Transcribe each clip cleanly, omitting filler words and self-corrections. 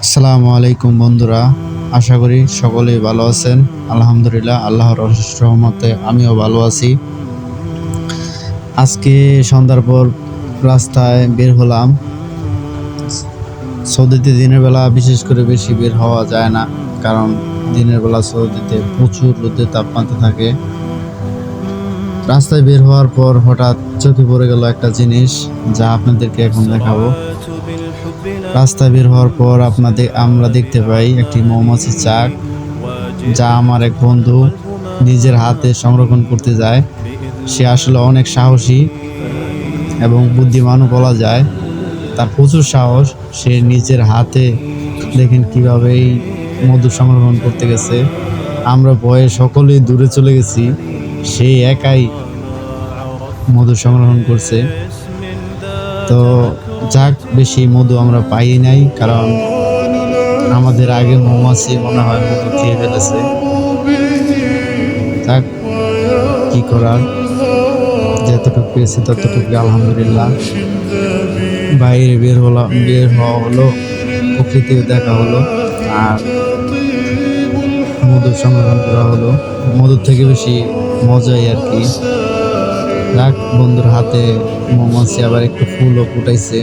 আসসালামু আলাইকুম বন্ধুরা, আশা করি সকলেই ভালো আছেন। আলহামদুলিল্লাহ, আল্লাহর অশেষ রহমতে আমিও ভালো আছি। আজকে সন্ধ্যার পর রাস্তায় বের হলাম। সৌদিতে দিনের বেলা বিশেষ করে বেশি বের হওয়া যায় না, কারণ দিনের বেলা সৌদিতে প্রচুর রোদের তাপমাত্রা থাকে। রাস্তায় বের হওয়ার পর হঠাৎ চোখে পড়ে গেল একটা জিনিস, যা আপনাদেরকে এখন দেখাবো। রাস্তায় বের হওয়ার পর আমরা দেখতে পাই একটি মৌমাছির চাক, যা আমার এক বন্ধু নিজের হাতে সংরক্ষণ করতে যায়। সে আসলে অনেক সাহসী এবং বুদ্ধিমানও বলা যায়। তার প্রচুর সাহস। সে নিজের হাতে দেখেন কিভাবে এই মধু সংরক্ষণ করতে গেছে। আমরা ভয়ে সকলেই দূরে চলে গেছি। সে একাই মধু সংরক্ষণ করছে। তো যাক, বেশি মধু আমরা পাই নাই, কারণ আমাদের আগে মৌমাছি মনে হয় মধু খেয়ে ফেলেছে। যাক, কি করার, যতটুকু পেয়েছি ততটুকু আলহামদুলিল্লাহ। বাইরে বের হওয়া হলো, প্রকৃতিও দেখা হলো, আর মধু সংরক্ষণ করা হলো। মধুর থেকে বেশি মজাই আর কি। যাক, বন্ধুর হাতে মৌমাছি আবার একটু ফুলও ফুটাইছে।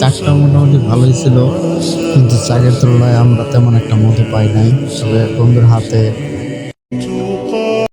চাকটা মোটামুটি ভালোই ছিল, কিন্তু চাকের তুলনায় আমরা তেমন একটা মধু পাই নাই। তবে বন্ধুর হাতে